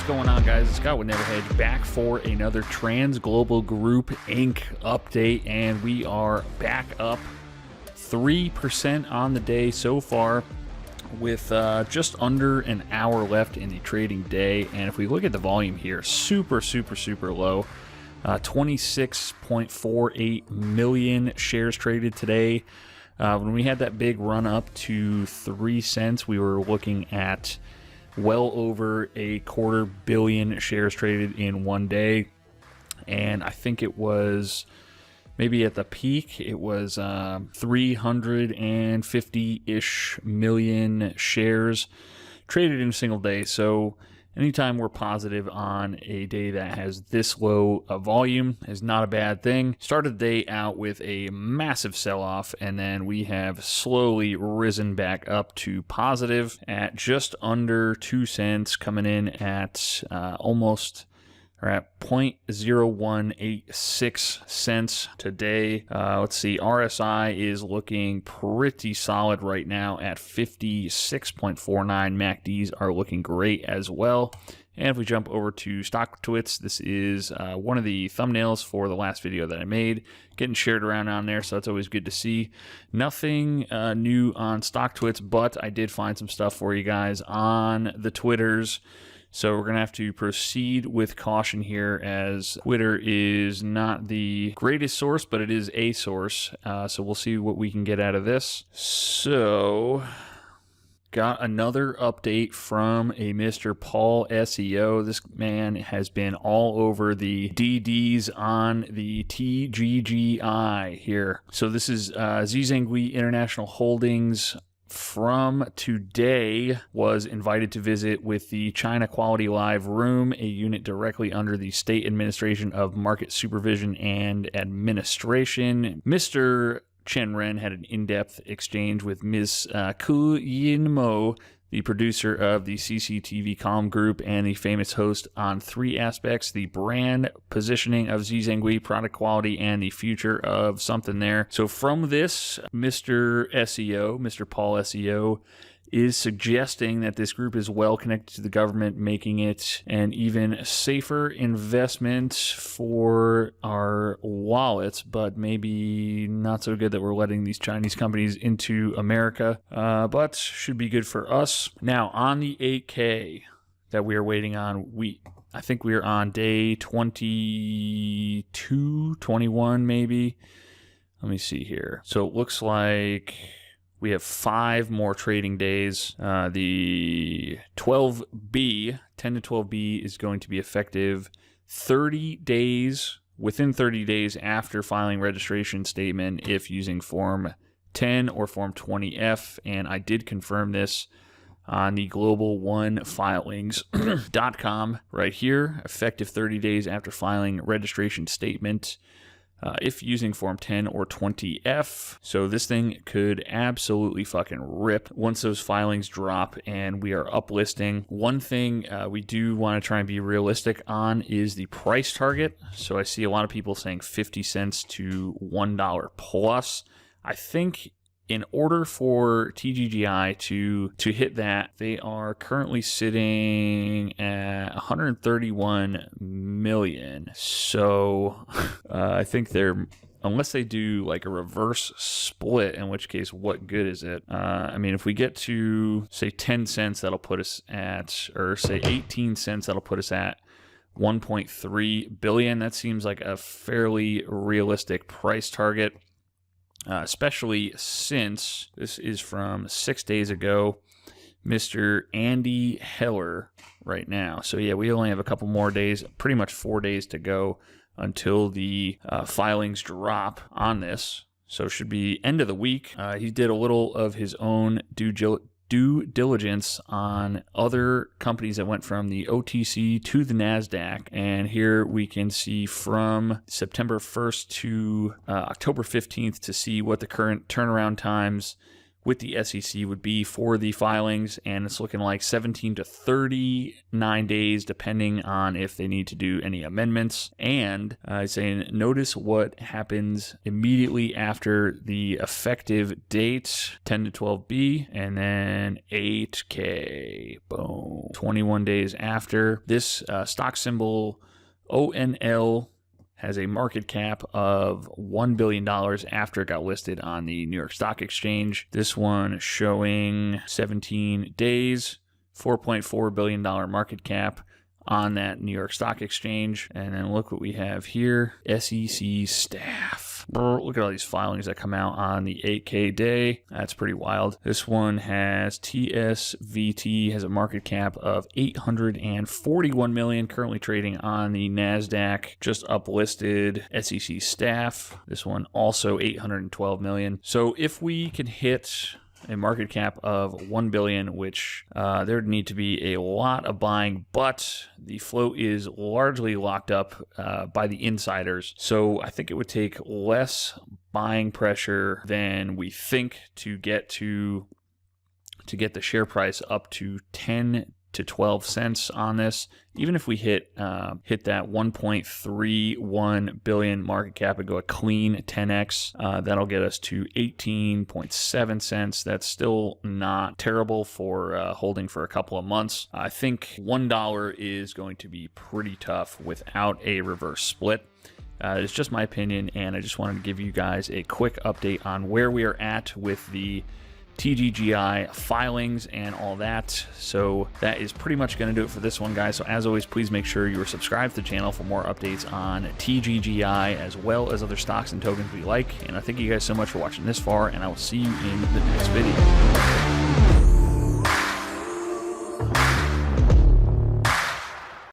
What's going on, guys? It's Scott with Never Hedge, back for another Trans Global Group Inc. update, and we are back up 3% on the day so far, with just under an hour left in the trading day. And if we look at the volume here, super low. 26.48 million shares traded today. When we had that big run up to 3 cents, we were looking at well over a $250 million shares traded in one day. And I think it was maybe at the peak, it was 350-ish million shares traded in a single day. So anytime we're positive on a day that has this low a volume is not a bad thing. Started the day out with a massive sell-off, and then we have slowly risen back up to positive at just under 2 cents, coming in at almost or at 0.0186 cents today. Let's see, RSI is looking pretty solid right now at 56.49. MACDs are looking great as well. And if we jump over to StockTwits, this is one of the thumbnails for the last video that I made, getting shared around on there, so that's always good to see. Nothing new on StockTwits, but I did find some stuff for you guys on the Twitters. So we're going to have to proceed with caution here, as Twitter is not the greatest source, but it is a source. So we'll see what we can get out of this. So got another update from a Mr. Paul SEO. This man has been all over the DDs on the Tggi here. So this is Zuixiangui International Holdings from today was invited to visit with the China Quality Live Room, a unit directly under the State Administration of Market Supervision and Administration. Mr. Chen Ren had an in-depth exchange with Ms. Ku Yin Mo, the producer of the CCTV Column Group and the famous host, on three aspects: the brand positioning of Zuixiangui, product quality, and the future of something there. So from this, Mr. SEO, Mr. Paul SEO, is suggesting that this group is well connected to the government, making it an even safer investment for our wallets, but maybe not so good that we're letting these Chinese companies into America, but should be good for us. Now, on the 8K that we are waiting on, I think we are on day 22, 21 maybe. Let me see here. So it looks like we have 5 more trading days. The 12B, 10 to 12B, is going to be effective 30 days, within 30 days after filing registration statement if using Form 10 or Form 20F. And I did confirm this on the global1filings.com right here. Effective 30 days after filing registration statement if using Form 10 or 20F. So this thing could absolutely fucking rip once those filings drop and we are uplisting. One thing we do want to try and be realistic on is the price target. So I see a lot of people saying 50 cents to $1 plus. I think in order for Tggi to hit that, they are currently sitting at 131 million. So I think they're, unless they do like a reverse split, in which case, what good is it? I mean, if we get to, say, 10 cents, that'll put us at, or say 18 cents, that'll put us at 1.3 billion. That seems like a fairly realistic price target. Especially since this is from 6 days ago, Mr. Andy Heller right now. So yeah, we only have a couple more days, pretty much 4 days to go until the filings drop on this. So it should be end of the week. He did a little of his own due diligence on other companies that went from the OTC to the Nasdaq, and here we can see from September 1st to October 15th to see what the current turnaround times with the SEC would be for the filings, and it's looking like 17 to 39 days depending on if they need to do any amendments. And saying notice what happens immediately after the effective date, 10 to 12B, and then 8K, boom, 21 days after. This stock symbol ONL has a market cap of $1 billion after it got listed on the New York Stock Exchange. This one showing 17 days, $4.4 billion market cap on that New York Stock Exchange. And then look what we have here, SEC staff. Look at all these filings that come out on the 8K day. That's pretty wild. This one has TSVT, has a market cap of $841 million, currently trading on the Nasdaq, just uplisted. SEC staff, this one also $812 million. So if we can hit a market cap of $1 billion, which there'd need to be a lot of buying, but the float is largely locked up by the insiders. So I think it would take less buying pressure than we think to get the share price up to 10 to 12 cents on this. Even if we hit that 1.31 billion market cap and go a clean 10x, that'll get us to 18.7 cents. That's still not terrible for holding for a couple of months. I think $1 is going to be pretty tough without a reverse split. It's just my opinion, and I just wanted to give you guys a quick update on where we are at with the Tggi filings and all that. So that is pretty much going to do it for this one, guys. So as always, please make sure you are subscribed to the channel for more updates on Tggi as well as other stocks and tokens we like. And I thank you guys so much for watching this far, and I will see you in the next video.